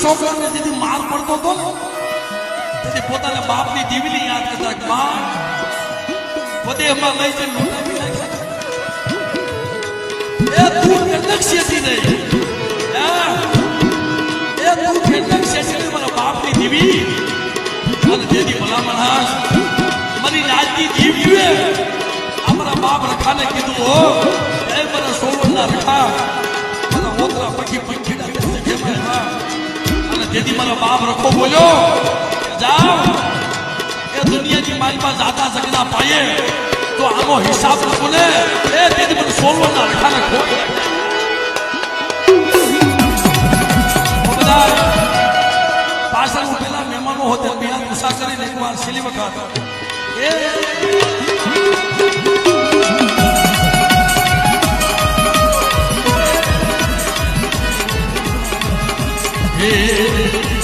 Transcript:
છોકરાને જેથી માર પડતો હતો ને તેથી પોતાના બાપની દીવીને યાદ કરતા કે માં વદેહમાં લઈ જઈને લૂંટાવી નાખ્યા. એ તું કેટલાક શેઠી નહીં એ તું કેટલાક શેઠી મારા બાપની દીવી અને જેથી ભલામણ હાસ મારી રાજની દીવીએ અમારા બાપ રખાને કીધું હો એ મારા સોવરના રખા મારા ઓતરા પખી પંખીડા અને જેથી મારા બાપ રખો બોલ્યો જાઓ એ દુનિયાની મારી પાસે જાતા સગડા પાયે તો આનો હિસાબ રાખો ને એ તેથી મને સોવરના રખાને ખોઈ પાછળ પેલા મહેમાનો હોતે બિહાર ગુસ્સા કરીને એકવાર છેલ્લી વખત એ